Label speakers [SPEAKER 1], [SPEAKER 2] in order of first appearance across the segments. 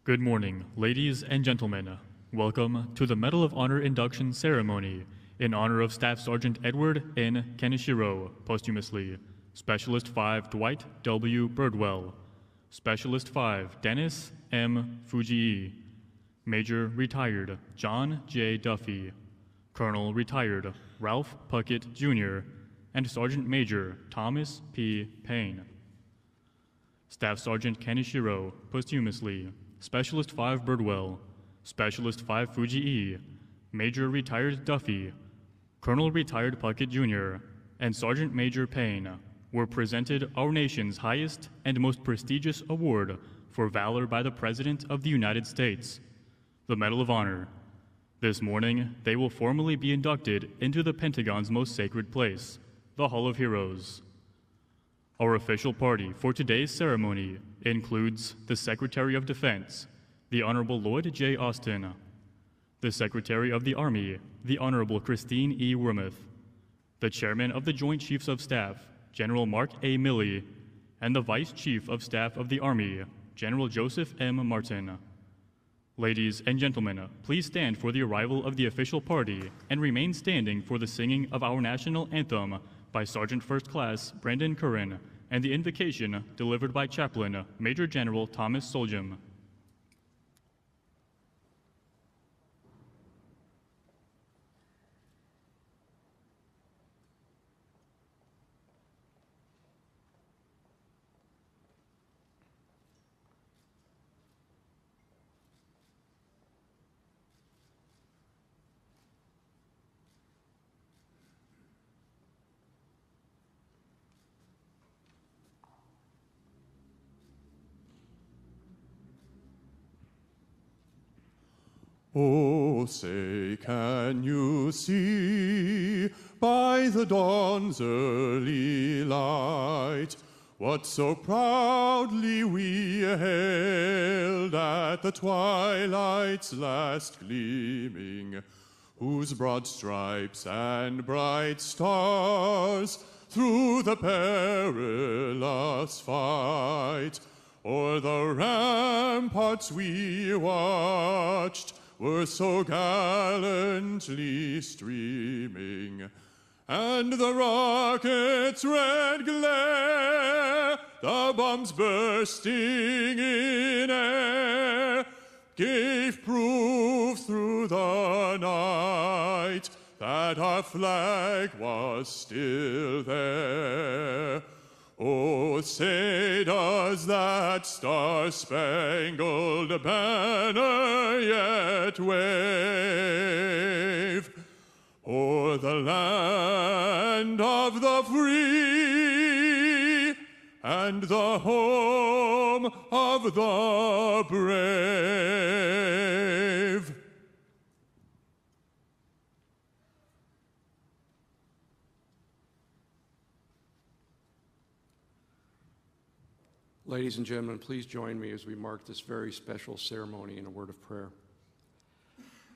[SPEAKER 1] Good morning, ladies and gentlemen. Welcome to the Medal of Honor induction ceremony in honor of Staff Sergeant Edward N. Kaneshiro, posthumously, Specialist 5 Dwight W. Birdwell, Specialist 5 Dennis M. Fujii, Major Retired John J. Duffy, Colonel Retired Ralph Puckett, Jr., and Sergeant Major Thomas P. Payne. Staff Sergeant Kaneshiro, posthumously, Specialist 5 Birdwell, Specialist 5 Fujii, Major Retired Duffy, Colonel Retired Puckett, Jr., and Sergeant Major Payne were presented our nation's highest and most prestigious award for valor by the President of the United States, the Medal of Honor. This morning, they will formally be inducted into the Pentagon's most sacred place, the Hall of Heroes. Our official party for today's ceremony includes the Secretary of Defense, the Honorable Lloyd J. Austin, the Secretary of the Army, the Honorable Christine E. Wormuth, the Chairman of the Joint Chiefs of Staff, General Mark A. Milley, and the Vice Chief of Staff of the Army, General Joseph M. Martin. Ladies and gentlemen, please stand for the arrival of the official party and remain standing for the singing of our national anthem by Sergeant First Class Brandon Curran and the invocation delivered by Chaplain Major General Thomas Soljum.
[SPEAKER 2] Oh, say, can you see by the dawn's early light what so proudly we hailed at the twilight's last gleaming, whose broad stripes and bright stars through the perilous fight o'er the ramparts we watched were so gallantly streaming, and the rocket's red glare, the bombs bursting in air, gave proof through the night that our flag was still there. Oh, say, does that star-spangled banner yet wave o'er the land of the free and the home of the brave?
[SPEAKER 3] Ladies and gentlemen, please join me as we mark this very special ceremony in a word of prayer.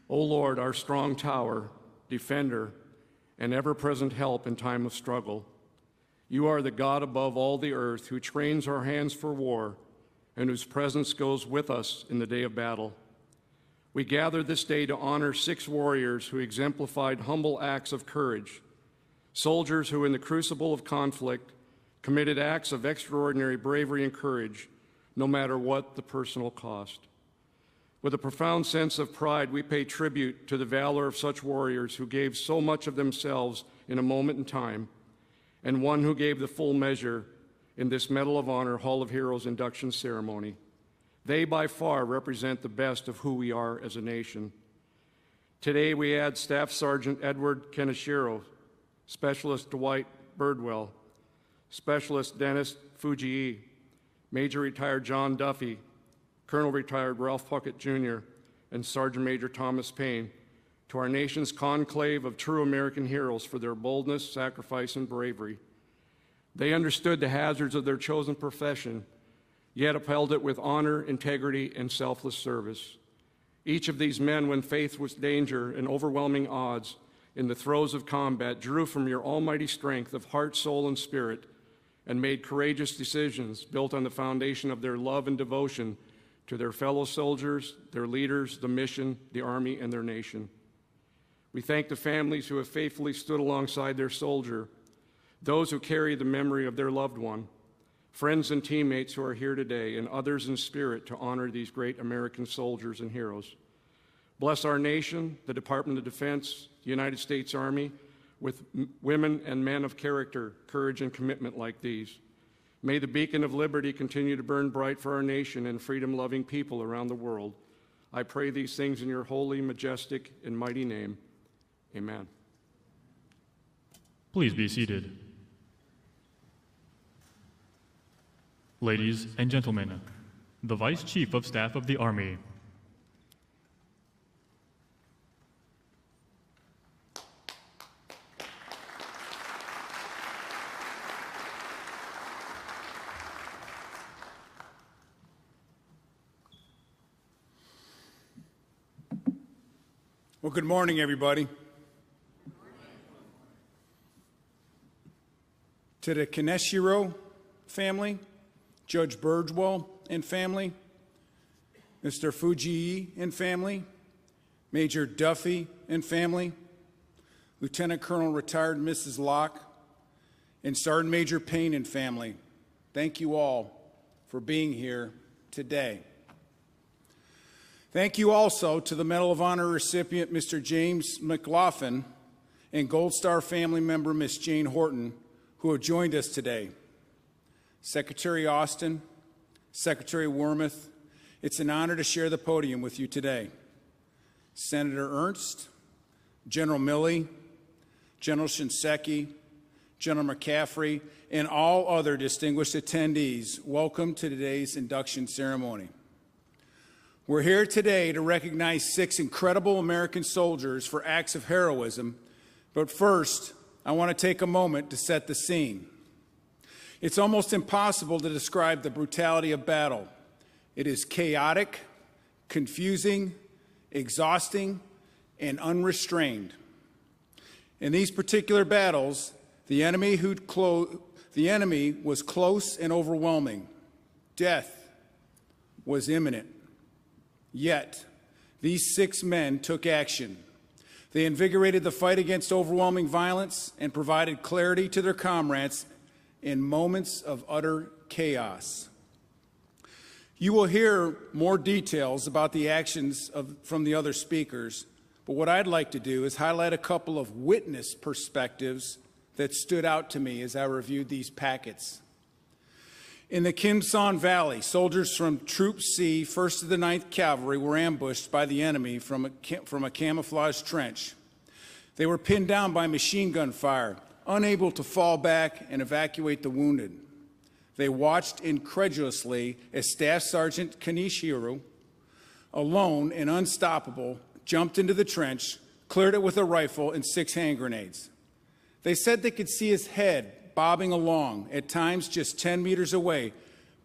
[SPEAKER 3] O Lord, our strong tower, defender, and ever-present help in time of struggle, you are the God above all the earth who trains our hands for war and whose presence goes with us in the day of battle. We gather this day to honor 6 warriors who exemplified humble acts of courage, soldiers who in the crucible of conflict committed acts of extraordinary bravery and courage, no matter what the personal cost. With a profound sense of pride, we pay tribute to the valor of such warriors who gave so much of themselves in a moment in time, and one who gave the full measure in this Medal of Honor Hall of Heroes induction ceremony. They by far represent the best of who we are as a nation. Today we add Staff Sergeant Edward Kaneshiro, Specialist Dwight Birdwell, Specialist Dennis Fujii, Major Retired John Duffy, Colonel Retired Ralph Puckett, Jr., and Sergeant Major Thomas Payne to our nation's conclave of true American heroes for their boldness, sacrifice, and bravery. They understood the hazards of their chosen profession, yet upheld it with honor, integrity, and selfless service. Each of these men, when faced with danger and overwhelming odds in the throes of combat, drew from your almighty strength of heart, soul, and spirit and made courageous decisions built on the foundation of their love and devotion to their fellow soldiers, their leaders, the mission, the Army, and their nation. We thank the families who have faithfully stood alongside their soldier, those who carry the memory of their loved one, friends and teammates who are here today, and others in spirit to honor these great American soldiers and heroes. Bless our nation, the Department of Defense, the United States Army, with women and men of character, courage, and commitment like these. May the beacon of liberty continue to burn bright for our nation and freedom-loving people around the world. I pray these things in your holy, majestic, and mighty name. Amen.
[SPEAKER 1] Please be seated. Ladies and gentlemen, the Vice Chief of Staff of the Army.
[SPEAKER 4] Well, good morning, everybody. To the Kaneshiro family, Judge Birdwell and family, Mr. Fujii and family, Major Duffy and family, Lieutenant Colonel retired Mrs. Locke, and Sergeant Major Payne and family, thank you all for being here today. Thank you also to the Medal of Honor recipient, Mr. James McLaughlin, and Gold Star family member, Miss Jane Horton, who have joined us today. Secretary Austin, Secretary Wormuth, it's an honor to share the podium with you today. Senator Ernst, General Milley, General Shinseki, General McCaffrey, and all other distinguished attendees, welcome to today's induction ceremony. We're here today to recognize 6 incredible American soldiers for acts of heroism, but first, I want to take a moment to set the scene. It's almost impossible to describe the brutality of battle. It is chaotic, confusing, exhausting, and unrestrained. In these particular battles, the enemy was close and overwhelming. Death was imminent. Yet, these 6 men took action. They invigorated the fight against overwhelming violence and provided clarity to their comrades in moments of utter chaos. You will hear more details about the actions from the other speakers, but what I'd like to do is highlight a couple of witness perspectives that stood out to me as I reviewed these packets. In the Kim Son Valley, soldiers from Troop C, 1st to the 9th Cavalry, were ambushed by the enemy from a camouflage trench. They were pinned down by machine gun fire, unable to fall back and evacuate the wounded. They watched incredulously as Staff Sergeant Kaneshiro, alone and unstoppable, jumped into the trench, cleared it with a rifle and 6 hand grenades. They said they could see his head bobbing along, at times just 10 meters away,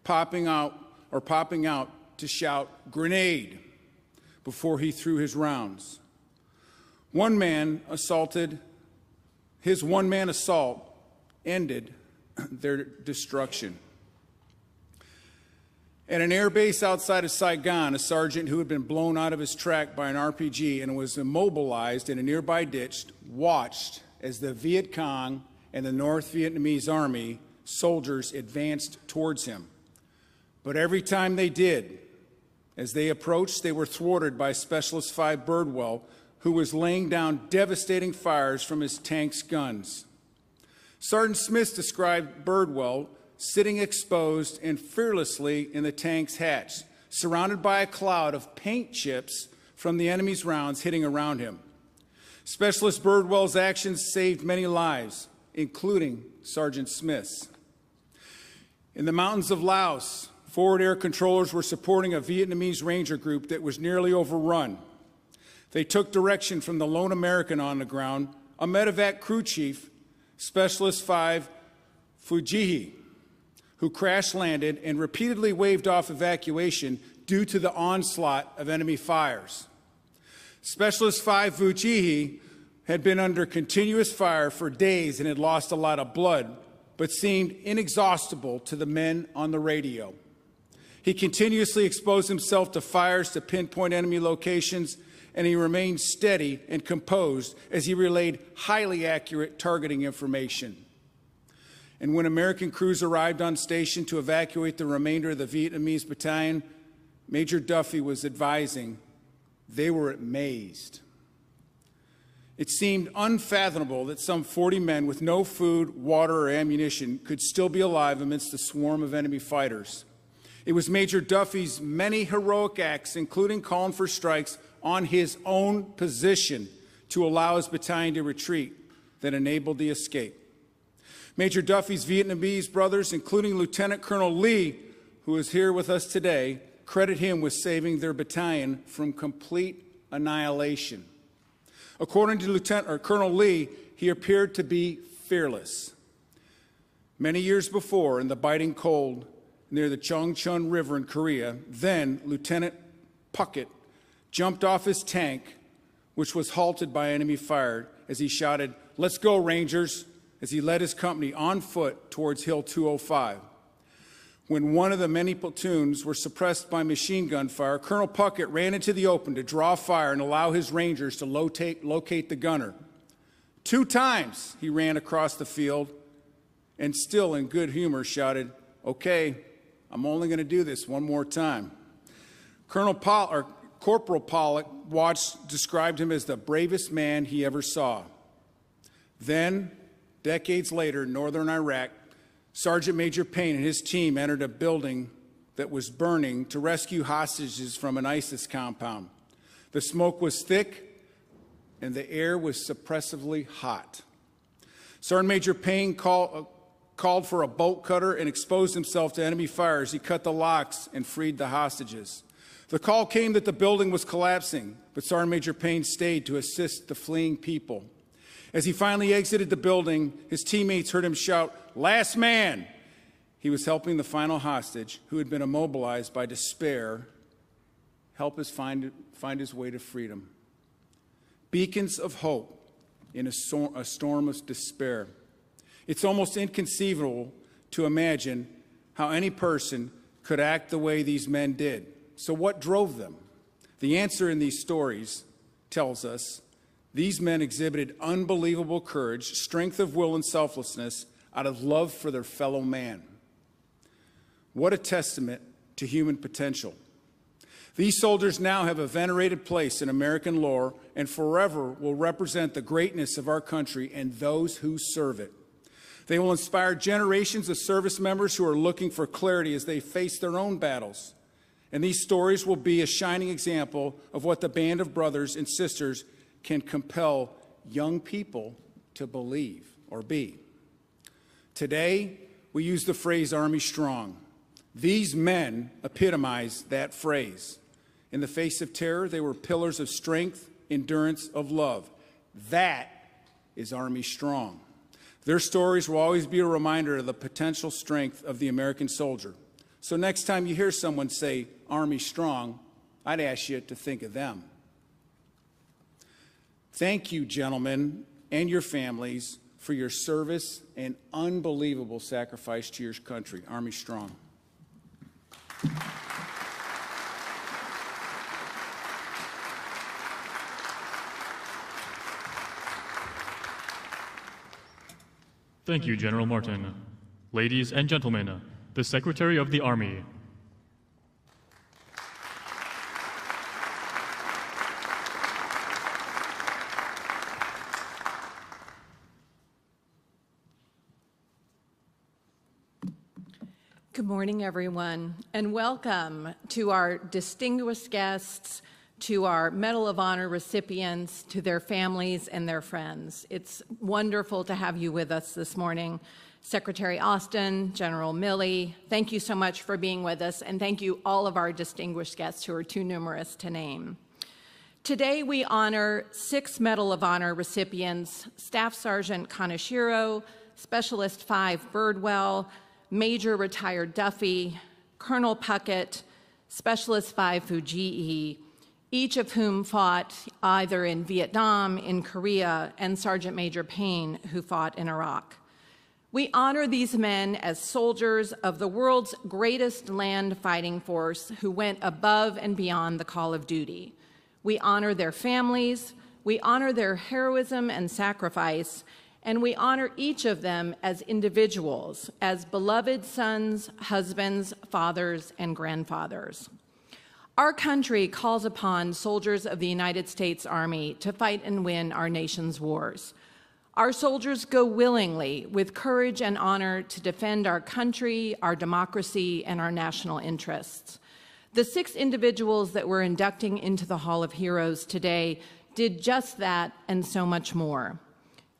[SPEAKER 4] popping out to shout, "Grenade," before he threw his rounds. His one-man assault ended their destruction. At an air base outside of Saigon, a sergeant who had been blown out of his track by an RPG and was immobilized in a nearby ditch watched as the Viet Cong and the North Vietnamese Army soldiers advanced towards him. But every time they did, as they approached, they were thwarted by Specialist 5 Birdwell, who was laying down devastating fires from his tank's guns. Sergeant Smith described Birdwell sitting exposed and fearlessly in the tank's hatch, surrounded by a cloud of paint chips from the enemy's rounds hitting around him. Specialist Birdwell's actions saved many lives, including Sergeant Smith's. In the mountains of Laos, forward air controllers were supporting a Vietnamese Ranger group that was nearly overrun. They took direction from the lone American on the ground, a medevac crew chief, Specialist 5 Fujii, who crash-landed and repeatedly waved off evacuation due to the onslaught of enemy fires. Specialist 5 Fujii had been under continuous fire for days and had lost a lot of blood, but seemed inexhaustible to the men on the radio. He continuously exposed himself to fires to pinpoint enemy locations, and he remained steady and composed as he relayed highly accurate targeting information. And when American crews arrived on station to evacuate the remainder of the Vietnamese battalion, Major Duffy was advising they were amazed. It seemed unfathomable that some 40 men with no food, water, or ammunition could still be alive amidst the swarm of enemy fighters. It was Major Duffy's many heroic acts, including calling for strikes on his own position to allow his battalion to retreat, that enabled the escape. Major Duffy's Vietnamese brothers, including Lieutenant Colonel Lee, who is here with us today, credit him with saving their battalion from complete annihilation. According to Colonel Lee, he appeared to be fearless. Many years before, in the biting cold near the Chongchon River in Korea, then Lieutenant Puckett jumped off his tank, which was halted by enemy fire, as he shouted, "Let's go, Rangers," as he led his company on foot towards Hill 205. When one of the many platoons were suppressed by machine gun fire, Colonel Puckett ran into the open to draw fire and allow his Rangers to locate the gunner. 2 times he ran across the field and, still in good humor, shouted, "Okay, I'm only going to do this one more time." Corporal Pollock described him as the bravest man he ever saw. Then, decades later, in northern Iraq, Sergeant Major Payne and his team entered a building that was burning to rescue hostages from an ISIS compound. The smoke was thick and the air was suppressively hot. Sergeant Major Payne called for a bolt cutter and exposed himself to enemy fire as he cut the locks and freed the hostages. The call came that the building was collapsing, but Sergeant Major Payne stayed to assist the fleeing people. As he finally exited the building, his teammates heard him shout, "Last man!" He was helping the final hostage, who had been immobilized by despair, help us find his way to freedom. Beacons of hope in a storm of despair. It's almost inconceivable to imagine how any person could act the way these men did. So what drove them? The answer in these stories tells us these men exhibited unbelievable courage, strength of will, and selflessness out of love for their fellow man. What a testament to human potential. These soldiers now have a venerated place in American lore and forever will represent the greatness of our country and those who serve it. They will inspire generations of service members who are looking for clarity as they face their own battles. And these stories will be a shining example of what the band of brothers and sisters can compel young people to believe or be. Today, we use the phrase Army Strong. These men epitomize that phrase. In the face of terror, they were pillars of strength, endurance, of love. That is Army Strong. Their stories will always be a reminder of the potential strength of the American soldier. So next time you hear someone say Army Strong, I'd ask you to think of them. Thank you, gentlemen, and your families for your service and unbelievable sacrifice to your country. Army Strong.
[SPEAKER 1] Thank you, General Martin. Ladies and gentlemen, the Secretary of the Army.
[SPEAKER 5] Good morning, everyone, and welcome to our distinguished guests, to our Medal of Honor recipients, to their families and their friends. It's wonderful to have you with us this morning. Secretary Austin, General Milley, thank you so much for being with us, and thank you all of our distinguished guests who are too numerous to name. Today we honor 6 Medal of Honor recipients: Staff Sergeant Kaneshiro, Specialist 5 Birdwell, Major Retired Duffy, Colonel Puckett, Specialist 5 Fujii, each of whom fought either in Vietnam, in Korea, and Sergeant Major Payne, who fought in Iraq. We honor these men as soldiers of the world's greatest land fighting force who went above and beyond the call of duty. We honor their families, we honor their heroism and sacrifice, and we honor each of them as individuals, as beloved sons, husbands, fathers, and grandfathers. Our country calls upon soldiers of the United States Army to fight and win our nation's wars. Our soldiers go willingly, with courage and honor, to defend our country, our democracy, and our national interests. The 6 individuals that we're inducting into the Hall of Heroes today did just that and so much more.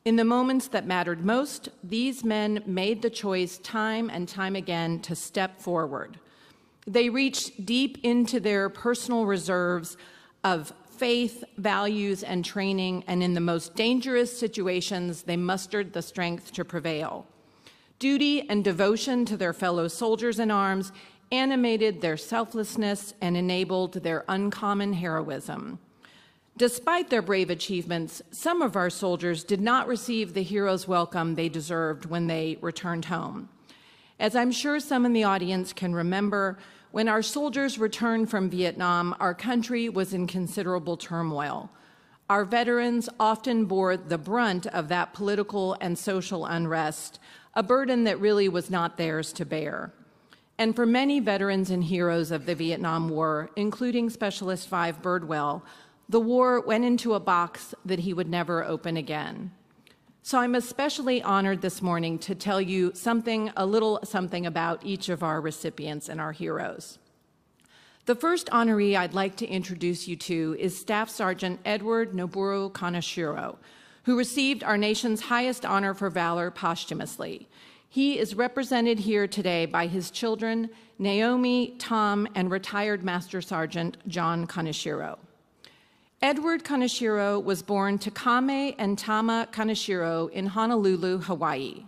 [SPEAKER 5] In the moments that mattered most, these men made the choice time and time again to step forward. They reached deep into their personal reserves of faith, values, and training, and in the most dangerous situations, they mustered the strength to prevail. Duty and devotion to their fellow soldiers in arms animated their selflessness and enabled their uncommon heroism. Despite their brave achievements, some of our soldiers did not receive the hero's welcome they deserved when they returned home. As I'm sure some in the audience can remember, when our soldiers returned from Vietnam, our country was in considerable turmoil. Our veterans often bore the brunt of that political and social unrest, a burden that really was not theirs to bear. And for many veterans and heroes of the Vietnam War, including Specialist 5 Birdwell, the war went into a box that he would never open again. So I'm especially honored this morning to tell you a little something about each of our recipients and our heroes. The first honoree I'd like to introduce you to is Staff Sergeant Edward Noburo Kaneshiro, who received our nation's highest honor for valor posthumously. He is represented here today by his children, Naomi, Tom, and retired Master Sergeant John Kaneshiro. Edward Kaneshiro was born to Kame and Tama Kaneshiro in Honolulu, Hawaii.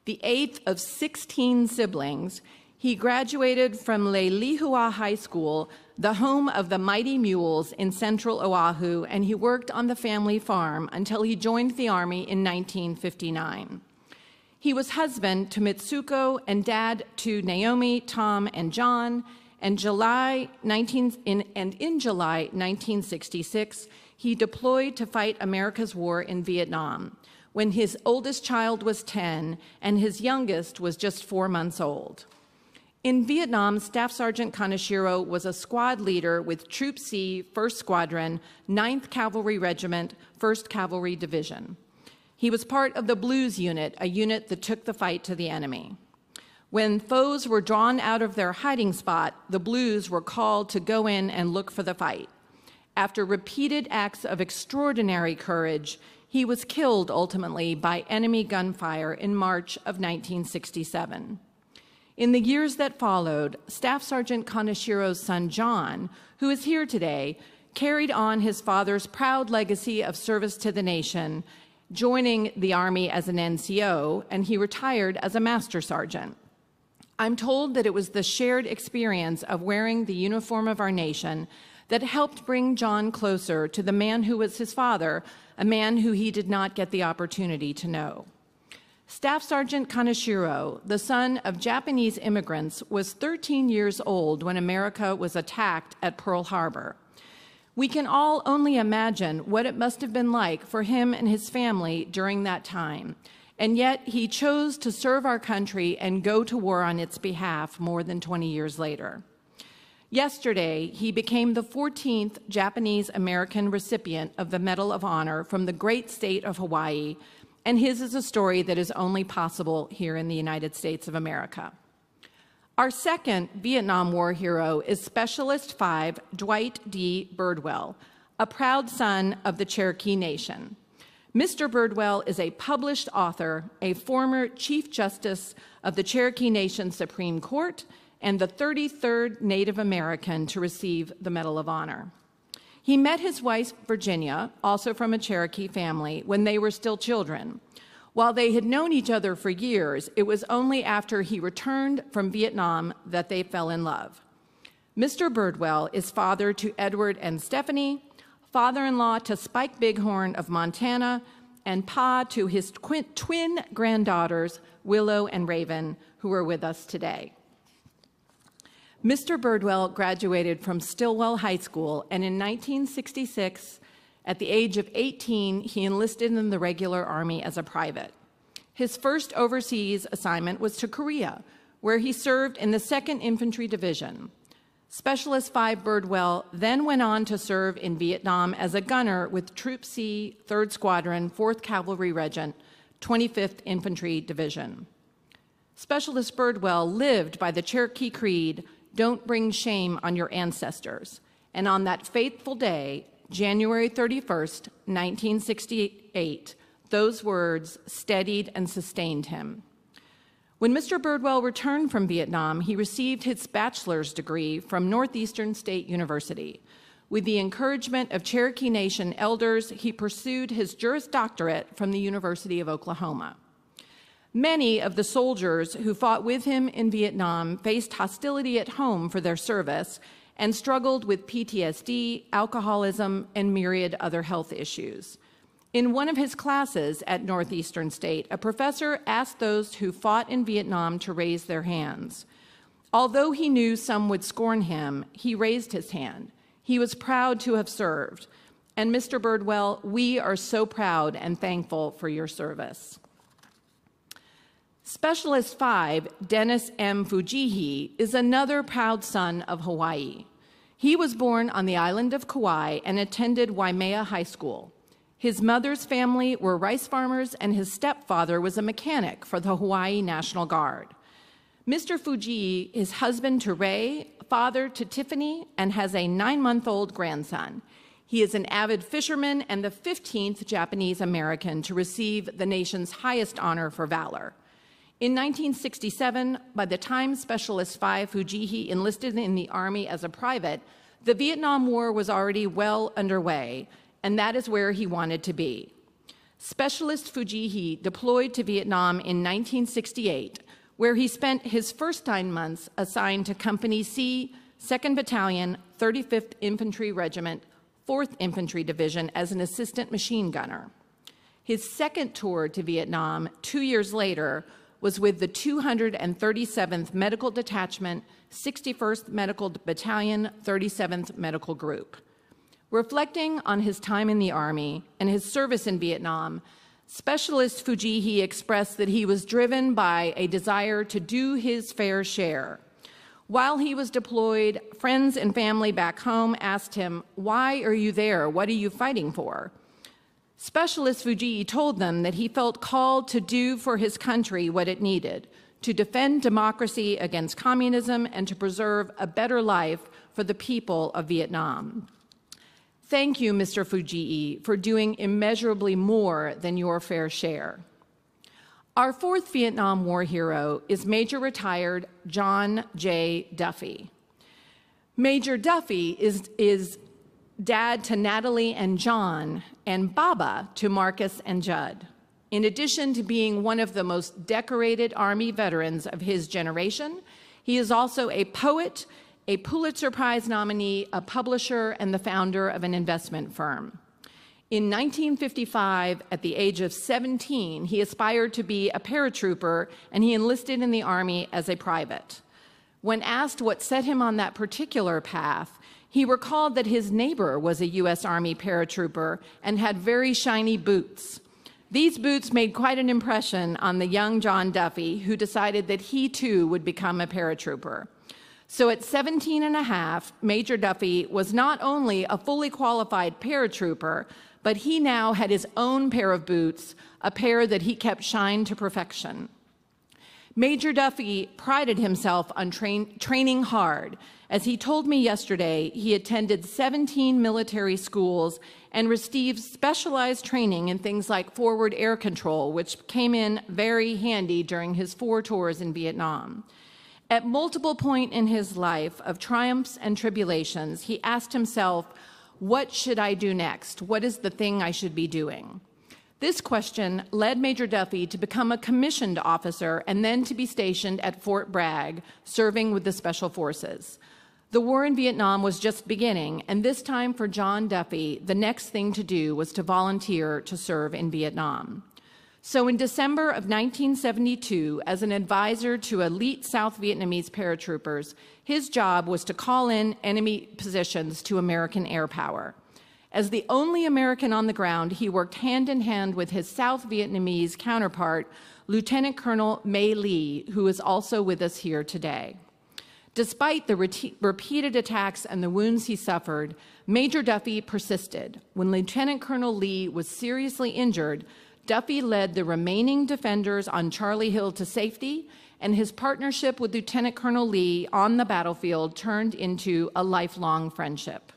[SPEAKER 5] The 8th of 16 siblings, he graduated from Leilihua High School, the home of the Mighty Mules in central Oahu, and he worked on the family farm until he joined the Army in 1959. He was husband to Mitsuko and dad to Naomi, Tom, and John, and in July 1966, he deployed to fight America's war in Vietnam, when his oldest child was 10 and his youngest was just 4 months old. In Vietnam, Staff Sergeant Kaneshiro was a squad leader with Troop C, 1st Squadron, 9th Cavalry Regiment, 1st Cavalry Division. He was part of the Blues Unit, a unit that took the fight to the enemy. When foes were drawn out of their hiding spot, the Blues were called to go in and look for the fight. After repeated acts of extraordinary courage, he was killed ultimately by enemy gunfire in March of 1967. In the years that followed, Staff Sergeant Kaneshiro's son John, who is here today, carried on his father's proud legacy of service to the nation, joining the Army as an NCO, and he retired as a Master Sergeant. I'm told that it was the shared experience of wearing the uniform of our nation that helped bring John closer to the man who was his father, a man who he did not get the opportunity to know. Staff Sergeant Kaneshiro, the son of Japanese immigrants, was 13 years old when America was attacked at Pearl Harbor. We can all only imagine what it must have been like for him and his family during that time. And yet he chose to serve our country and go to war on its behalf more than 20 years later. Yesterday, he became the 14th Japanese American recipient of the Medal of Honor from the great state of Hawaii, and his is a story that is only possible here in the United States of America. Our second Vietnam War hero is Specialist 5 Dwight D. Birdwell, a proud son of the Cherokee Nation. Mr. Birdwell is a published author, a former Chief Justice of the Cherokee Nation Supreme Court, and the 33rd Native American to receive the Medal of Honor. He met his wife, Virginia, also from a Cherokee family, when they were still children. While they had known each other for years, it was only after he returned from Vietnam that they fell in love. Mr. Birdwell is father to Edward and Stephanie, father-in-law to Spike Bighorn of Montana, and pa to his twin granddaughters, Willow and Raven, who are with us today. Mr. Birdwell graduated from Stillwell High School, and in 1966, at the age of 18, he enlisted in the regular Army as a private. His first overseas assignment was to Korea, where he served in the 2nd Infantry Division. Specialist 5 Birdwell then went on to serve in Vietnam as a gunner with Troop C, 3rd Squadron, 4th Cavalry Regiment, 25th Infantry Division. Specialist Birdwell lived by the Cherokee Creed, "Don't bring shame on your ancestors." And on that fateful day, January 31st, 1968, those words steadied and sustained him. When Mr. Birdwell returned from Vietnam, he received his bachelor's degree from Northeastern State University. With the encouragement of Cherokee Nation elders, he pursued his Juris Doctorate from the University of Oklahoma. Many of the soldiers who fought with him in Vietnam faced hostility at home for their service and struggled with PTSD, alcoholism, and myriad other health issues. In one of his classes at Northeastern State, a professor asked those who fought in Vietnam to raise their hands. Although he knew some would scorn him, he raised his hand. He was proud to have served. And Mr. Birdwell, we are so proud and thankful for your service. Specialist 5, Dennis M. Fujihi, is another proud son of Hawaii. He was born on the island of Kauai and attended Waimea High School. His mother's family were rice farmers, and his stepfather was a mechanic for the Hawaii National Guard. Mr. Fujihi is husband to Ray, father to Tiffany, and has a 9-month-old grandson. He is an avid fisherman and the 15th Japanese American to receive the nation's highest honor for valor. In 1967, by the time Specialist 5 Fujihi enlisted in the Army as a private, the Vietnam War was already well underway, and that is where he wanted to be. Specialist Fujihi deployed to Vietnam in 1968, where he spent his first 9 months assigned to Company C, 2nd Battalion, 35th Infantry Regiment, 4th Infantry Division as an assistant machine gunner. His second tour to Vietnam, 2 years later, was with the 237th Medical Detachment, 61st Medical Battalion, 37th Medical Group. Reflecting on his time in the Army and his service in Vietnam, Specialist Fujihi expressed that he was driven by a desire to do his fair share. While he was deployed, friends and family back home asked him, "Why are you there? What are you fighting for?" Specialist Fujihi told them that he felt called to do for his country what it needed, to defend democracy against communism and to preserve a better life for the people of Vietnam. Thank you, Mr. Fujihi, for doing immeasurably more than your fair share. Our 4th Vietnam War hero is Major Retired John J. Duffy. Major Duffy is dad to Natalie and John, and Baba to Marcus and Judd. In addition to being one of the most decorated Army veterans of his generation, he is also a poet, a Pulitzer Prize nominee, a publisher, and the founder of an investment firm. In 1955, at the age of 17, he aspired to be a paratrooper, and he enlisted in the Army as a private. When asked what set him on that particular path, he recalled that his neighbor was a U.S. Army paratrooper and had very shiny boots. These boots made quite an impression on the young John Duffy, who decided that he too would become a paratrooper. So at 17 and a half, Major Duffy was not only a fully qualified paratrooper, but he now had his own pair of boots, a pair that he kept shined to perfection. Major Duffy prided himself on training hard. As he told me yesterday, he attended 17 military schools and received specialized training in things like forward air control, which came in very handy during his 4 tours in Vietnam. At multiple points in his life of triumphs and tribulations, he asked himself, what should I do next? What is the thing I should be doing? This question led Major Duffy to become a commissioned officer and then to be stationed at Fort Bragg, serving with the Special Forces. The war in Vietnam was just beginning, and this time for John Duffy, the next thing to do was to volunteer to serve in Vietnam. So in December of 1972, as an advisor to elite South Vietnamese paratroopers, his job was to call in enemy positions to American air power. As the only American on the ground, he worked hand in hand with his South Vietnamese counterpart, Lieutenant Colonel Mei Lee, who is also with us here today. Despite the repeated attacks and the wounds he suffered, Major Duffy persisted. When Lieutenant Colonel Lee was seriously injured, Duffy led the remaining defenders on Charlie Hill to safety, and his partnership with Lieutenant Colonel Lee on the battlefield turned into a lifelong friendship.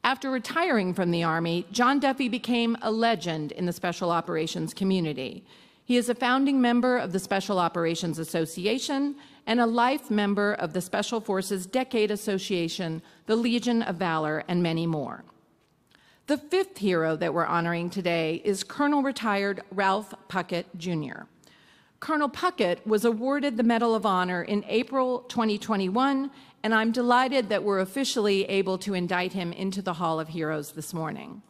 [SPEAKER 5] After retiring from the Army, John Duffy became a legend in the Special Operations community. He is a founding member of the Special Operations Association and a life member of the Special Forces Decade Association, the Legion of Valor, and many more. The fifth hero that we're honoring today is Colonel retired Ralph Puckett, Jr. Colonel Puckett was awarded the Medal of Honor in April 2021, and I'm delighted that we're officially able to indict him into the Hall of Heroes this morning.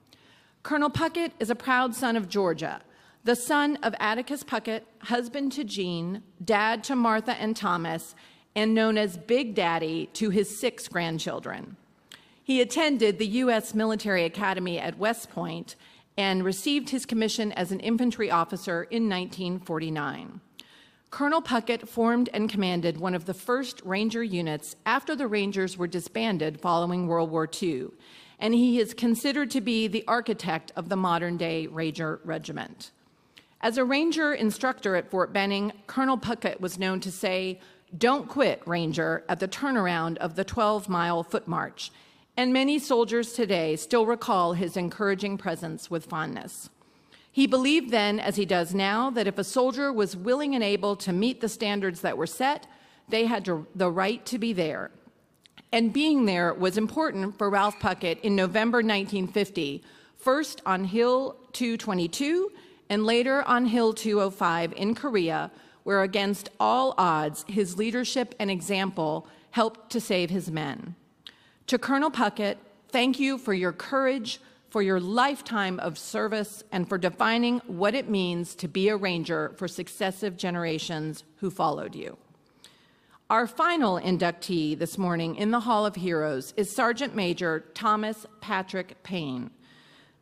[SPEAKER 5] Colonel Puckett is a proud son of Georgia, the son of Atticus Puckett, husband to Jean, dad to Martha and Thomas, and known as Big Daddy to his 6 grandchildren. He attended the U.S. Military Academy at West Point and received his commission as an infantry officer in 1949. Colonel Puckett formed and commanded one of the first Ranger units after the Rangers were disbanded following World War II, and he is considered to be the architect of the modern-day Ranger Regiment. As a Ranger instructor at Fort Benning, Colonel Puckett was known to say, "Don't quit, Ranger," at the turnaround of the 12-mile foot march, and many soldiers today still recall his encouraging presence with fondness. He believed then, as he does now, that if a soldier was willing and able to meet the standards that were set, they had the right to be there. And being there was important for Ralph Puckett in November 1950, first on Hill 222 and later on Hill 205 in Korea, where against all odds, his leadership and example helped to save his men. To Colonel Puckett, thank you for your courage, for your lifetime of service, and for defining what it means to be a Ranger for successive generations who followed you. Our final inductee this morning in the Hall of Heroes is Sergeant Major Thomas Patrick Payne.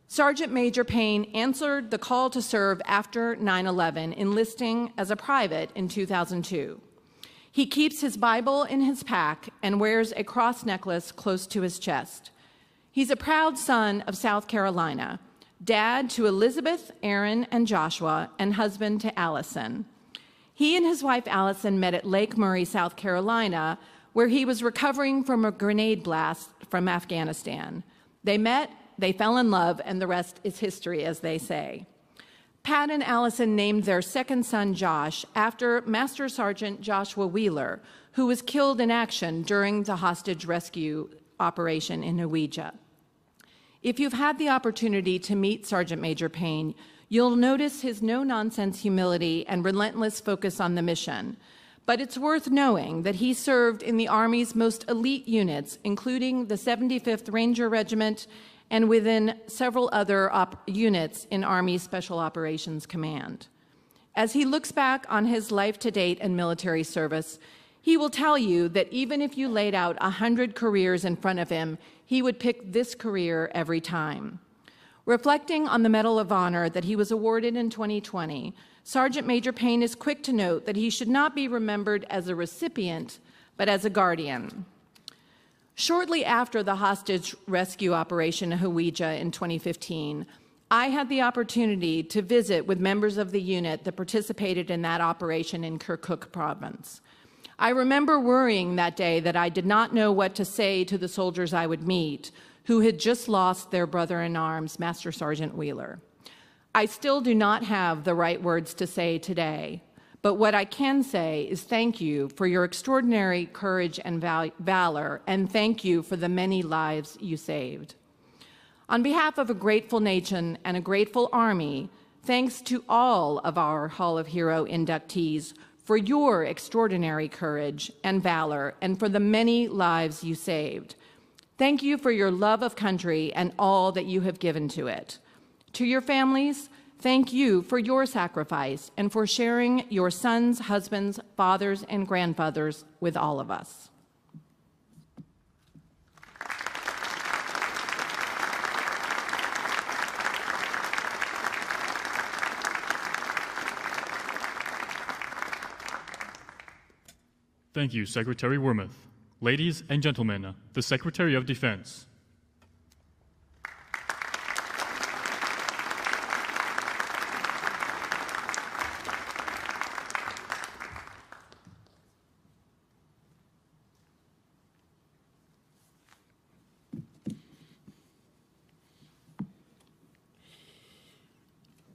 [SPEAKER 5] Sergeant Major Payne answered the call to serve after 9/11, enlisting as a private in 2002. He keeps his Bible in his pack and wears a cross necklace close to his chest. He's a proud son of South Carolina, dad to Elizabeth, Aaron, and Joshua, and husband to Allison. He and his wife Allison met at Lake Murray, South Carolina, where he was recovering from a grenade blast from Afghanistan. They met, they fell in love, and the rest is history, as they say. Pat and Allison named their second son Josh after Master Sergeant Joshua Wheeler, who was killed in action during the hostage rescue operation in Norwegia. If you've had the opportunity to meet Sergeant Major Payne, you'll notice his no-nonsense humility and relentless focus on the mission. But it's worth knowing that he served in the Army's most elite units, including the 75th Ranger Regiment and within several other units in Army Special Operations Command. As he looks back on his life to date and military service, he will tell you that even if you laid out 100 careers in front of him, he would pick this career every time. Reflecting on the Medal of Honor that he was awarded in 2020, Sergeant Major Payne is quick to note that he should not be remembered as a recipient, but as a guardian. Shortly after the hostage rescue operation in Norwegia in 2015, I had the opportunity to visit with members of the unit that participated in that operation in Kirkuk province. I remember worrying that day that I did not know what to say to the soldiers I would meet, who had just lost their brother-in-arms, Master Sergeant Wheeler. I still do not have the right words to say today, but what I can say is thank you for your extraordinary courage and valor, and thank you for the many lives you saved. On behalf of a grateful nation and a grateful Army, thanks to all of our Hall of Hero inductees for your extraordinary courage and valor, and for the many lives you saved. Thank you for your love of country and all that you have given to it. To your families, thank you for your sacrifice and for sharing your sons, husbands, fathers, and grandfathers with all of us.
[SPEAKER 1] Thank you, Secretary Wormuth. Ladies and gentlemen, the Secretary of Defense.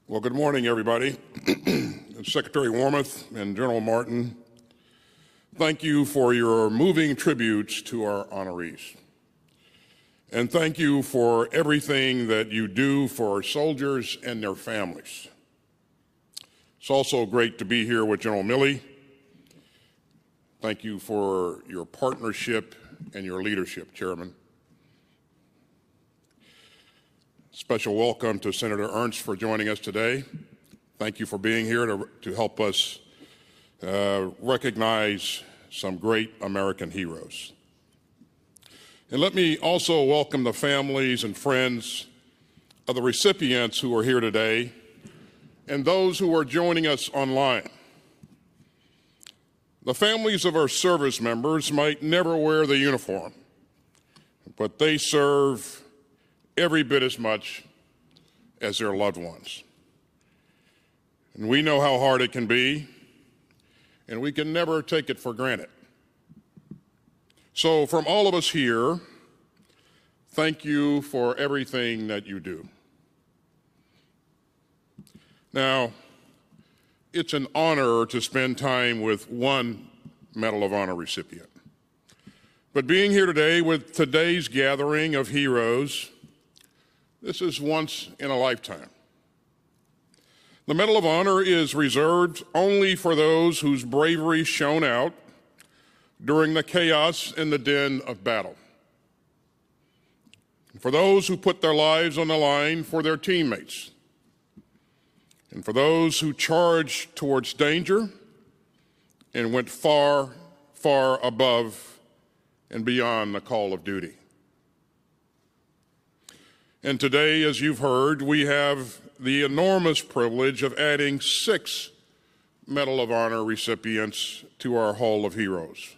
[SPEAKER 6] Well, good morning, everybody. Secretary Wormuth and General Martin, thank you for your moving tributes to our honorees. And thank you for everything that you do for our soldiers and their families. It's also great to be here with General Milley. Thank you for your partnership and your leadership, Chairman. Special welcome to Senator Ernst for joining us today. Thank you for being here to help us recognize some great American heroes. And let me also welcome the families and friends of the recipients who are here today and those who are joining us online. The families of our service members might never wear the uniform, but they serve every bit as much as their loved ones. And we know how hard it can be, and we can never take it for granted. So from all of us here, thank you for everything that you do. Now, it's an honor to spend time with one Medal of Honor recipient. But being here today with today's gathering of heroes, this is once in a lifetime. The Medal of Honor is reserved only for those whose bravery shone out during the chaos and the din of battle. For those who put their lives on the line for their teammates. And for those who charged towards danger and went far, far above and beyond the call of duty. And today, as you've heard, we have the enormous privilege of adding 6 Medal of Honor recipients to our Hall of Heroes.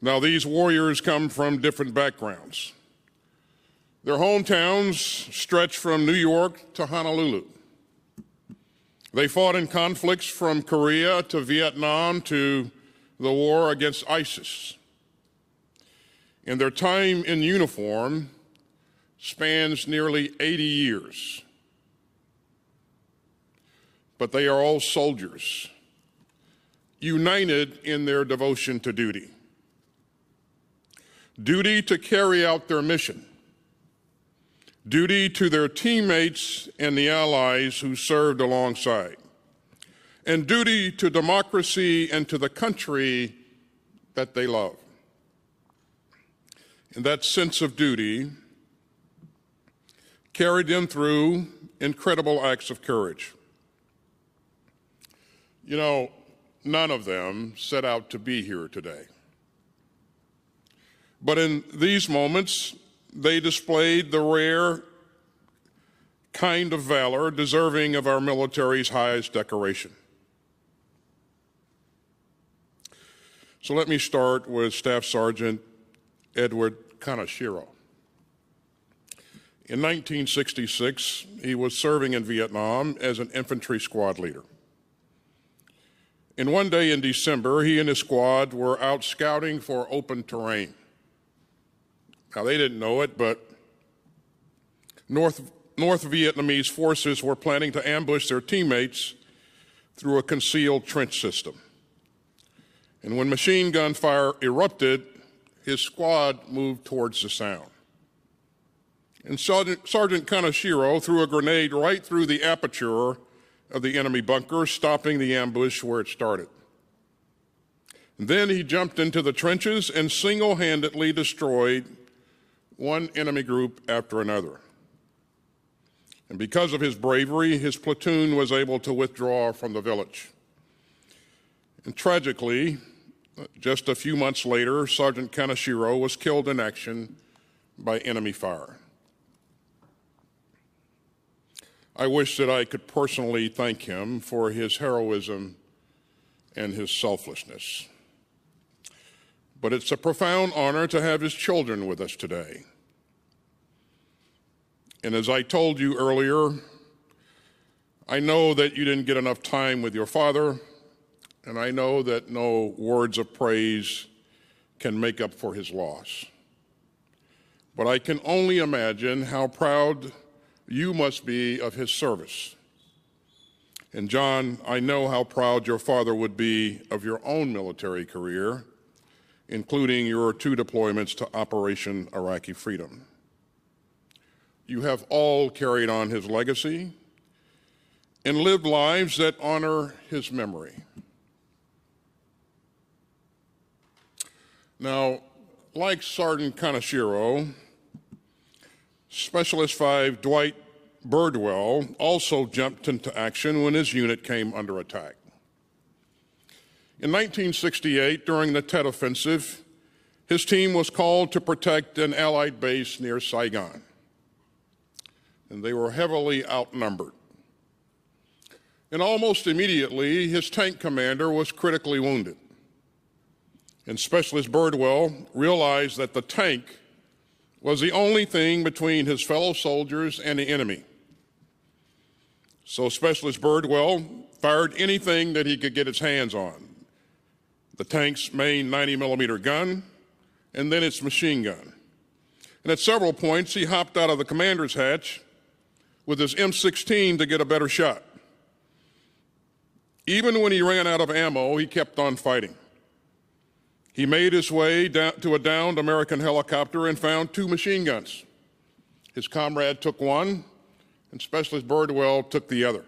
[SPEAKER 6] Now, these warriors come from different backgrounds. Their hometowns stretch from New York to Honolulu. They fought in conflicts from Korea to Vietnam to the war against ISIS. And their time in uniform spans nearly 80 years. But they are all soldiers, united in their devotion to duty. Duty to carry out their mission. Duty to their teammates and the allies who served alongside. And duty to democracy and to the country that they love. And that sense of duty carried them through incredible acts of courage. You know, none of them set out to be here today. But in these moments, they displayed the rare kind of valor deserving of our military's highest decoration. So let me start with Staff Sergeant Edward Kaneshiro. In 1966, he was serving in Vietnam as an infantry squad leader. And one day in December, he and his squad were out scouting for open terrain. Now, they didn't know it, but North Vietnamese forces were planning to ambush their teammates through a concealed trench system. And when machine gun fire erupted, his squad moved towards the sound. And Sergeant Kaneshiro threw a grenade right through the aperture of the enemy bunker, stopping the ambush where it started. And then he jumped into the trenches and single-handedly destroyed one enemy group after another. And because of his bravery, his platoon was able to withdraw from the village. And tragically, just a few months later, Sergeant Kaneshiro was killed in action by enemy fire. I wish that I could personally thank him for his heroism and his selflessness. But it's a profound honor to have his children with us today. And as I told you earlier, I know that you didn't get enough time with your father, and I know that no words of praise can make up for his loss. But I can only imagine how proud you must be of his service. And John, I know how proud your father would be of your own military career, including your 2 deployments to Operation Iraqi Freedom. You have all carried on his legacy and lived lives that honor his memory. Now, like Sergeant Kaneshiro, Specialist 5 Dwight Birdwell also jumped into action when his unit came under attack. In 1968, during the Tet Offensive, his team was called to protect an Allied base near Saigon, and they were heavily outnumbered. And almost immediately, his tank commander was critically wounded. And Specialist Birdwell realized that the tank was the only thing between his fellow soldiers and the enemy. So Specialist Birdwell fired anything that he could get his hands on. The tank's main 90-millimeter gun, and then its machine gun. And at several points, he hopped out of the commander's hatch with his M16 to get a better shot. Even when he ran out of ammo, he kept on fighting. He made his way down to a downed American helicopter and found 2 machine guns. His comrade took one, and Specialist Birdwell took the other.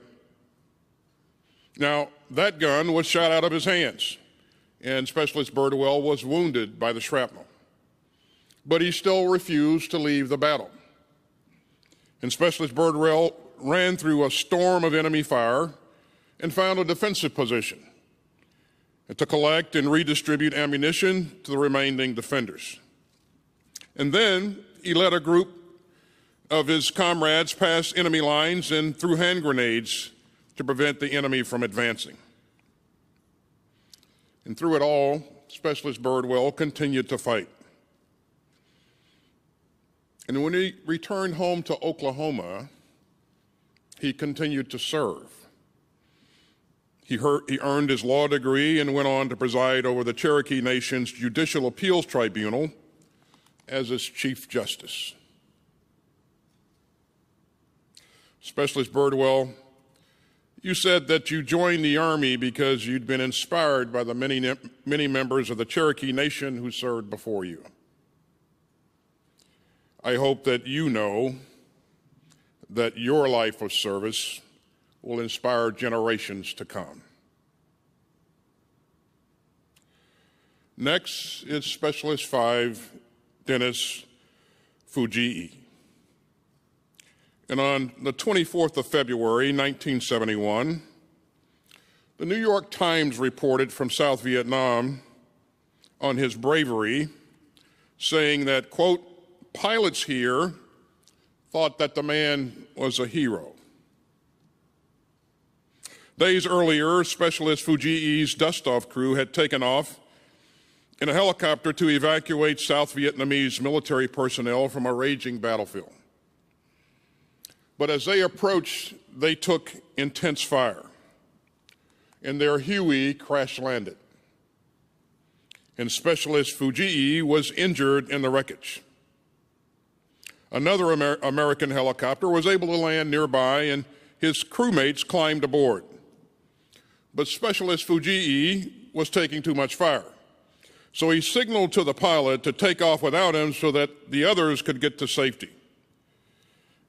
[SPEAKER 6] Now, that gun was shot out of his hands, and Specialist Birdwell was wounded by the shrapnel. But he still refused to leave the battle. And Specialist Birdwell ran through a storm of enemy fire and found a defensive position and to collect and redistribute ammunition to the remaining defenders. And then he led a group of his comrades past enemy lines and threw hand grenades to prevent the enemy from advancing. And through it all, Specialist Birdwell continued to fight. And when he returned home to Oklahoma, he continued to serve. He earned his law degree and went on to preside over the Cherokee Nation's Judicial Appeals Tribunal as its Chief Justice. Specialist Birdwell, you said that you joined the Army because you'd been inspired by the many members of the Cherokee Nation who served before you. I hope that you know that your life of service will inspire generations to come. Next is Specialist 5 Dennis Fujii. And on the 24th of February, 1971, the New York Times reported from South Vietnam on his bravery, saying that, quote, pilots here thought that the man was a hero. Days earlier, Specialist Fujii's dust-off crew had taken off in a helicopter to evacuate South Vietnamese military personnel from a raging battlefield. But as they approached, they took intense fire, and their Huey crash-landed. And Specialist Fujii was injured in the wreckage. Another American helicopter was able to land nearby, and his crewmates climbed aboard. But Specialist Fujii was taking too much fire. So he signaled to the pilot to take off without him so that the others could get to safety.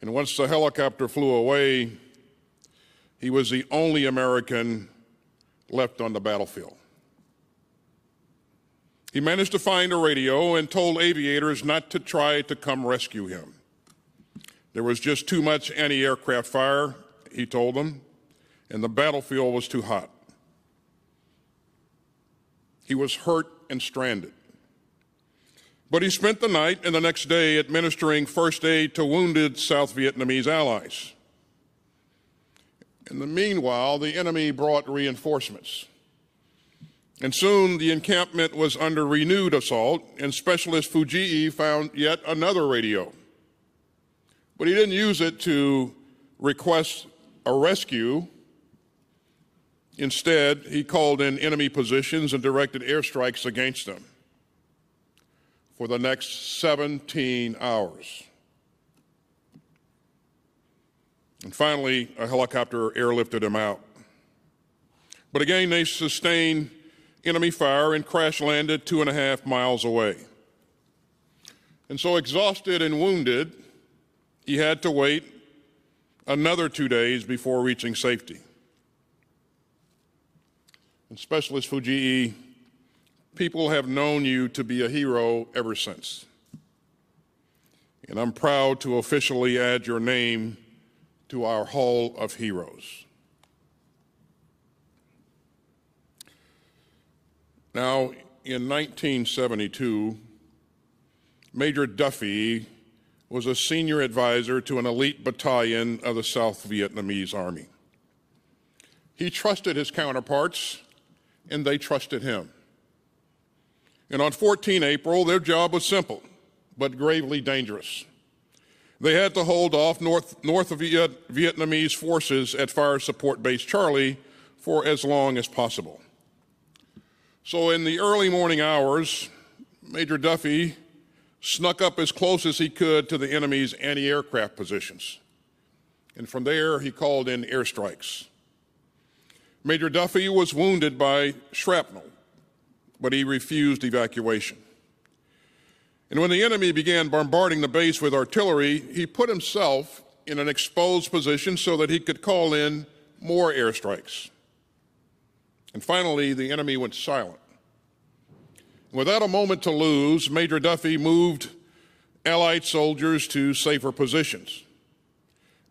[SPEAKER 6] And once the helicopter flew away, he was the only American left on the battlefield. He managed to find a radio and told aviators not to try to come rescue him. There was just too much anti-aircraft fire, he told them, and the battlefield was too hot. He was hurt and stranded. But he spent the night and the next day administering first aid to wounded South Vietnamese allies. In the meanwhile, the enemy brought reinforcements. And soon the encampment was under renewed assault, and Specialist Fujii found yet another radio. But he didn't use it to request a rescue. Instead, he called in enemy positions and directed airstrikes against them for the next 17 hours. And finally, a helicopter airlifted him out. But again, they sustained enemy fire and crash landed 2.5 miles away. And so exhausted and wounded, he had to wait another 2 days before reaching safety. And Specialist Fujii, people have known you to be a hero ever since. And I'm proud to officially add your name to our Hall of Heroes. Now, in 1972, Major Duffy was a senior advisor to an elite battalion of the South Vietnamese Army. He trusted his counterparts, and they trusted him. And on 14 April, their job was simple, but gravely dangerous. They had to hold off North Vietnamese forces at Fire Support Base Charlie for as long as possible. So in the early morning hours, Major Duffy snuck up as close as he could to the enemy's anti-aircraft positions. And from there, he called in airstrikes. Major Duffy was wounded by shrapnel, but he refused evacuation. And when the enemy began bombarding the base with artillery, he put himself in an exposed position so that he could call in more airstrikes. And finally, the enemy went silent. Without a moment to lose, Major Duffy moved Allied soldiers to safer positions.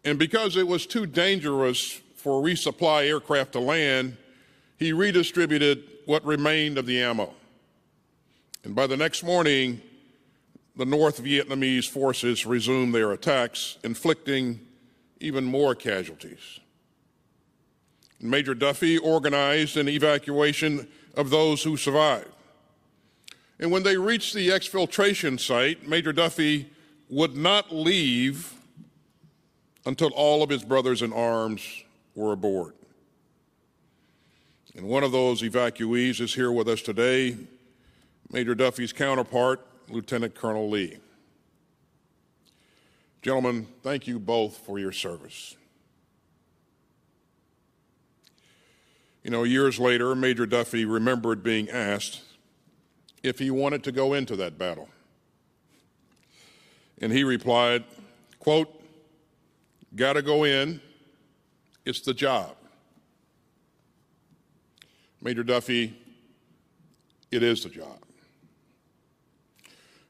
[SPEAKER 6] And because it was too dangerous for resupply aircraft to land, he redistributed what remained of the ammo. And by the next morning, the North Vietnamese forces resumed their attacks, inflicting even more casualties. Major Duffy organized an evacuation of those who survived. And when they reached the exfiltration site, Major Duffy would not leave until all of his brothers in arms were aboard. And one of those evacuees is here with us today, Major Duffy's counterpart, Lieutenant Colonel Lee. Gentlemen, thank you both for your service. You know, years later, Major Duffy remembered being asked if he wanted to go into that battle. And he replied, quote, "Gotta go in, it's the job." Major Duffy, it is the job.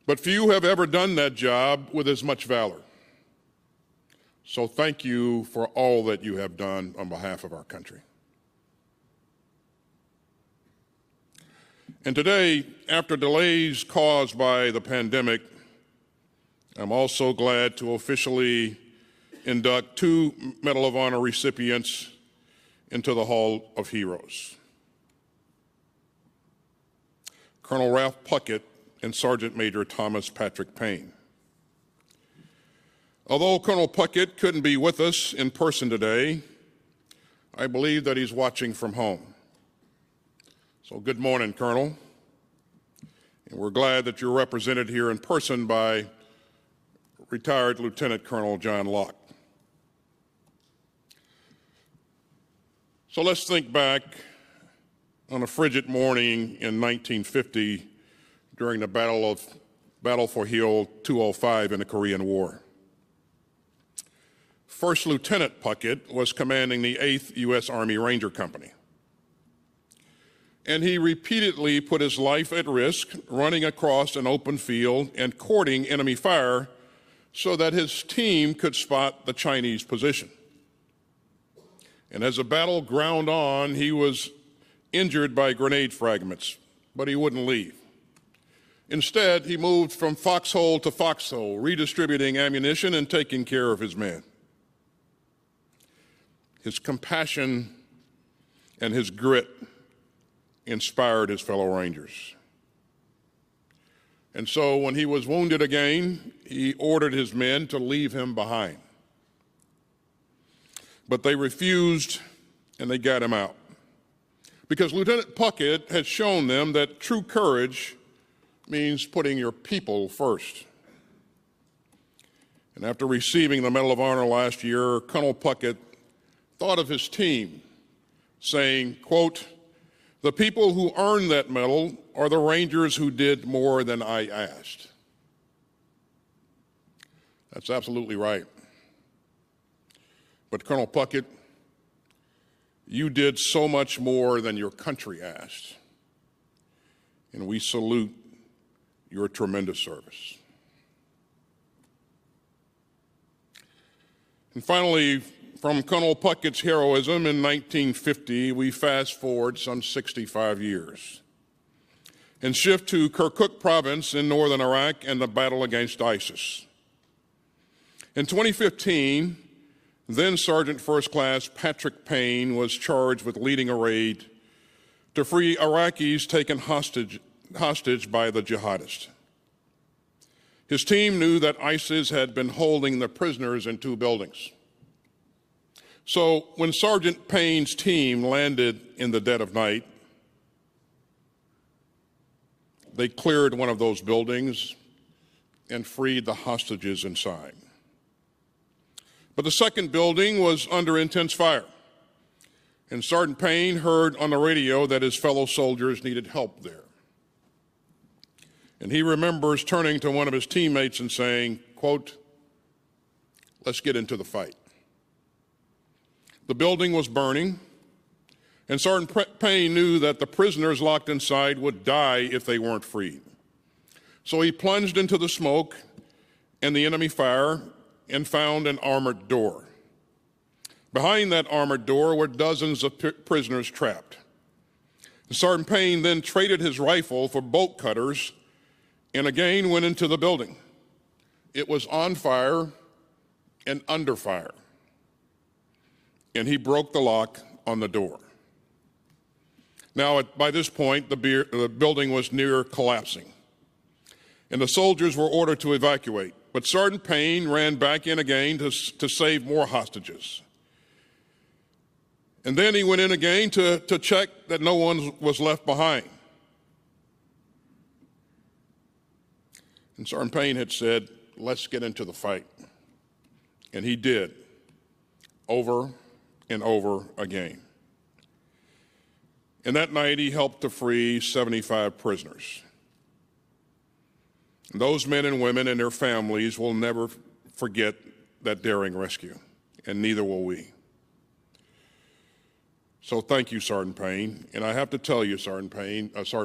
[SPEAKER 6] But few have ever done that job with as much valor. So thank you for all that you have done on behalf of our country. And today, after delays caused by the pandemic, I'm also glad to officially induct 2 Medal of Honor recipients into the Hall of Heroes. Colonel Ralph Puckett and Sergeant Major Thomas Patrick Payne. Although Colonel Puckett couldn't be with us in person today, I believe that he's watching from home. So good morning, Colonel. And we're glad that you're represented here in person by retired Lieutenant Colonel John Locke. So let's think back on a frigid morning in 1950 during the Battle for Hill 205 in the Korean War. First Lieutenant Puckett was commanding the 8th U.S. Army Ranger Company. And he repeatedly put his life at risk running across an open field and courting enemy fire so that his team could spot the Chinese position. And as the battle ground on, he was injured by grenade fragments, but he wouldn't leave. Instead, he moved from foxhole to foxhole, redistributing ammunition and taking care of his men. His compassion and his grit inspired his fellow Rangers. And so when he was wounded again, he ordered his men to leave him behind. But they refused, and they got him out. Because Lieutenant Puckett had shown them that true courage means putting your people first. And after receiving the Medal of Honor last year, Colonel Puckett thought of his team, saying, quote, "The people who earned that medal are the Rangers who did more than I asked." That's absolutely right. But Colonel Puckett, you did so much more than your country asked, and we salute your tremendous service. And finally, from Colonel Puckett's heroism in 1950, we fast forward some 65 years and shift to Kirkuk province in northern Iraq and the battle against ISIS. In 2015, then Sergeant First Class Patrick Payne was charged with leading a raid to free Iraqis taken hostage by the jihadists. His team knew that ISIS had been holding the prisoners in 2 buildings. So when Sergeant Payne's team landed in the dead of night, they cleared one of those buildings and freed the hostages inside. But the second building was under intense fire, and Sergeant Payne heard on the radio that his fellow soldiers needed help there. And he remembers turning to one of his teammates and saying, quote, "Let's get into the fight." The building was burning, and Sergeant Payne knew that the prisoners locked inside would die if they weren't freed. So he plunged into the smoke and the enemy fire and found an armored door. Behind that armored door were dozens of prisoners trapped. Sergeant Payne then traded his rifle for bolt cutters and again went into the building. It was on fire and under fire, and he broke the lock on the door. Now, by this point, the building was near collapsing, and the soldiers were ordered to evacuate. But Sergeant Payne ran back in again to save more hostages. And then he went in again to check that no one was left behind. And Sergeant Payne had said, "Let's get into the fight." And he did, over and over again. And that night he helped to free 75 prisoners. And those men and women and their families will never forget that daring rescue, and neither will we. So thank you, Sergeant Payne. And I have to tell you, Sergeant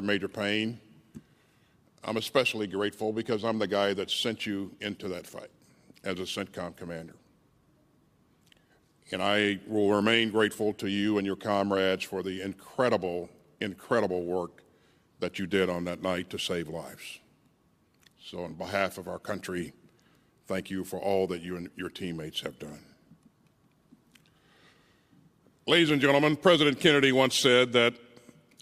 [SPEAKER 6] Major Payne, I'm especially grateful because I'm the guy that sent you into that fight as a CENTCOM commander. And I will remain grateful to you and your comrades for the incredible, incredible work that you did on that night to save lives. So on behalf of our country, thank you for all that you and your teammates have done. Ladies and gentlemen, President Kennedy once said that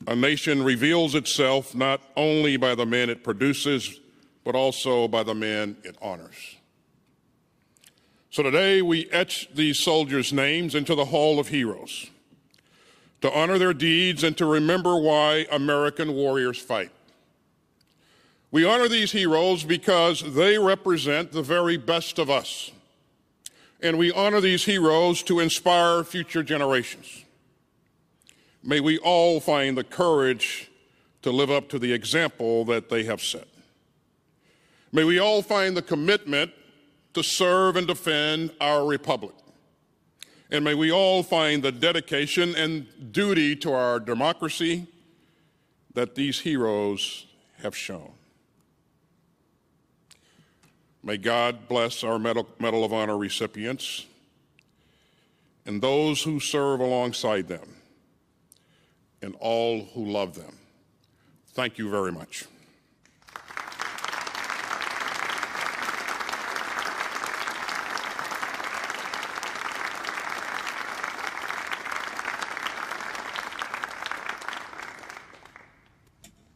[SPEAKER 6] a nation reveals itself not only by the men it produces, but also by the men it honors. So today we etch these soldiers' names into the Hall of Heroes to honor their deeds and to remember why American warriors fight. We honor these heroes because they represent the very best of us. And we honor these heroes to inspire future generations. May we all find the courage to live up to the example that they have set. May we all find the commitment to serve and defend our republic. And may we all find the dedication and duty to our democracy that these heroes have shown. May God bless our Medal of Honor recipients and those who serve alongside them and all who love them. Thank you very much.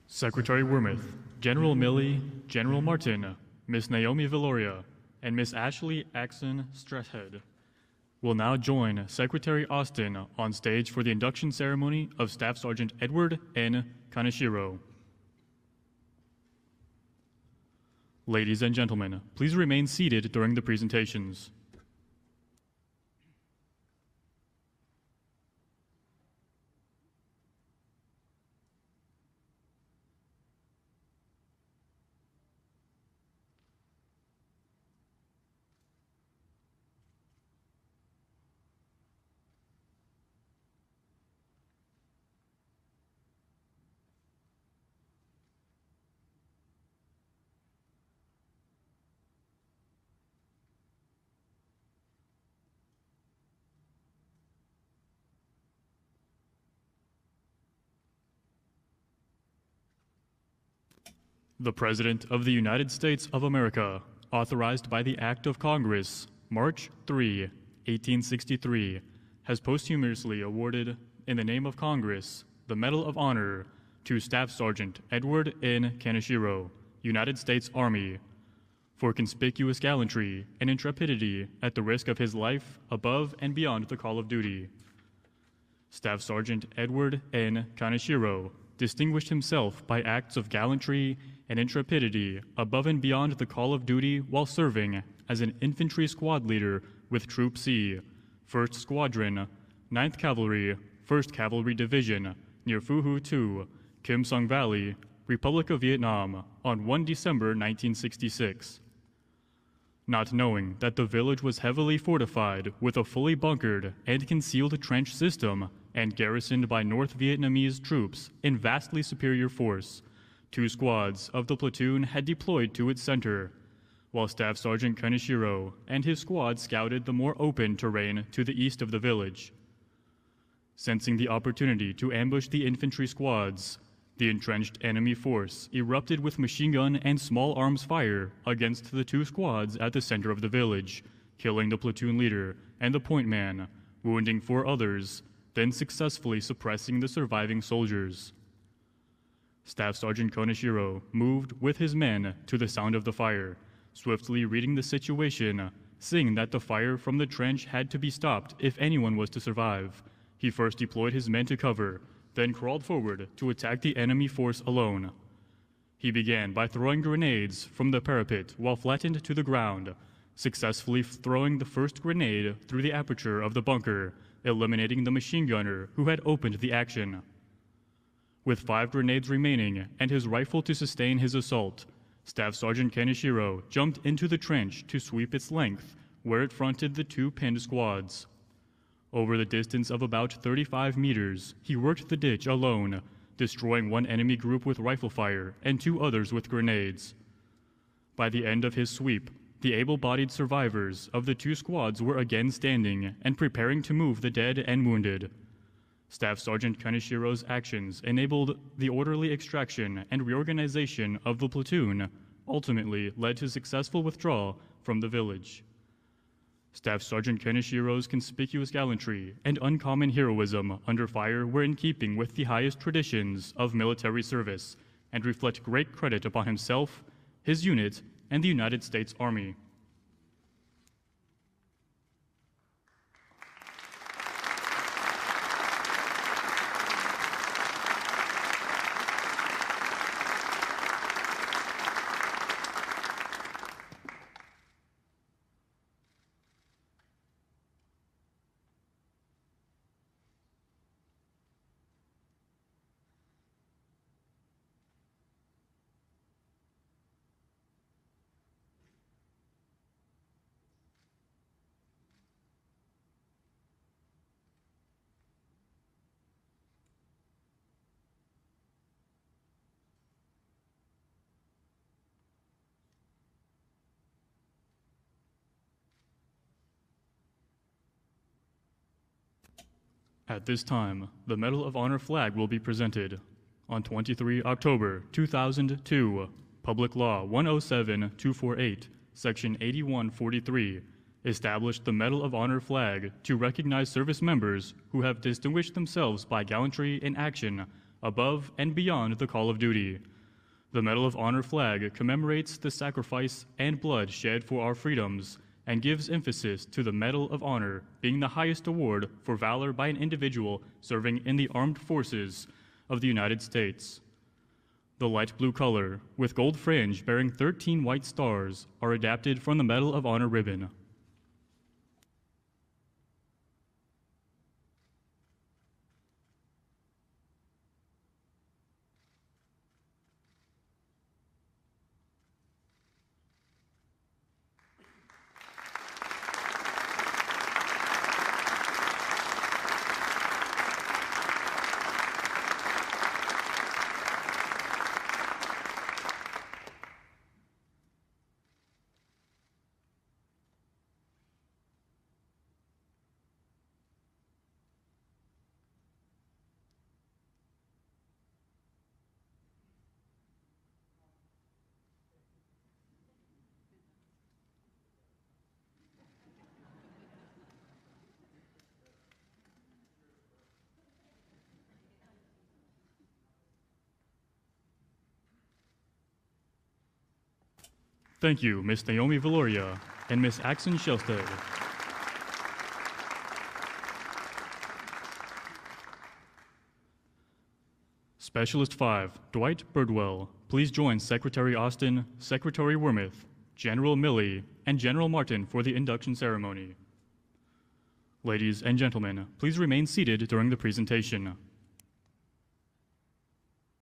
[SPEAKER 1] Secretary Wormuth, General Milley, General Martin, Miss Naomi Villoria, and Miss Ashley Axon Strathead will now join Secretary Austin on stage for the induction ceremony of Staff Sergeant Edward N. Kaneshiro. Ladies and gentlemen, please remain seated during the presentations. The President of the United States of America, authorized by the Act of Congress, March 3, 1863, has posthumously awarded, in the name of Congress, the Medal of Honor to Staff Sergeant Edward N. Kaneshiro, United States Army, for conspicuous gallantry and intrepidity at the risk of his life above and beyond the call of duty. Staff Sergeant Edward N. Kaneshiro distinguished himself by acts of gallantry and intrepidity above and beyond the call of duty while serving as an infantry squad leader with Troop C, 1st Squadron, 9th Cavalry, 1st Cavalry Division, near Phu Hu 2, Kim Sung Valley, Republic of Vietnam, on 1 December 1966. Not knowing that the village was heavily fortified with a fully bunkered and concealed trench system and garrisoned by North Vietnamese troops in vastly superior force, 2 squads of the platoon had deployed to its center, while Staff Sergeant Kaneshiro and his squad scouted the more open terrain to the east of the village. Sensing the opportunity to ambush the infantry squads, the entrenched enemy force erupted with machine gun and small arms fire against the 2 squads at the center of the village, killing the platoon leader and the point man, wounding 4 others, then successfully suppressing the surviving soldiers. Staff Sergeant Kaneshiro moved with his men to the sound of the fire, swiftly reading the situation, seeing that the fire from the trench had to be stopped if anyone was to survive. He first deployed his men to cover, then crawled forward to attack the enemy force alone. He began by throwing grenades from the parapet while flattened to the ground, successfully throwing the first grenade through the aperture of the bunker, eliminating the machine gunner who had opened the action. With 5 grenades remaining and his rifle to sustain his assault, Staff Sergeant Kaneshiro jumped into the trench to sweep its length, where it fronted the 2 pinned squads. Over the distance of about 35 meters, he worked the ditch alone, destroying 1 enemy group with rifle fire and 2 others with grenades. By the end of his sweep, the able-bodied survivors of the 2 squads were again standing and preparing to move the dead and wounded. Staff Sergeant Kaneshiro's actions enabled the orderly extraction and reorganization of the platoon, ultimately led to successful withdrawal from the village. Staff Sergeant Kaneshiro's conspicuous gallantry and uncommon heroism under fire were in keeping with the highest traditions of military service and reflect great credit upon himself, his unit, and the United States Army. At this time, the Medal of Honor flag will be presented. On 23 October 2002, Public Law 107-248, Section 8143, established the Medal of Honor flag to recognize service members who have distinguished themselves by gallantry in action above and beyond the call of duty. The Medal of Honor flag commemorates the sacrifice and blood shed for our freedoms and gives emphasis to the Medal of Honor being the highest award for valor by an individual serving in the armed forces of the United States. The light blue color, with gold fringe bearing 13 white stars, are adapted from the Medal of Honor ribbon. Thank you, Ms. Naomi Valoria and Ms. Axon Shelsted. Specialist 5, Dwight Birdwell, please join Secretary Austin, Secretary Wormuth, General Milley, and General Martin for the induction ceremony. Ladies and gentlemen, please remain seated during the presentation.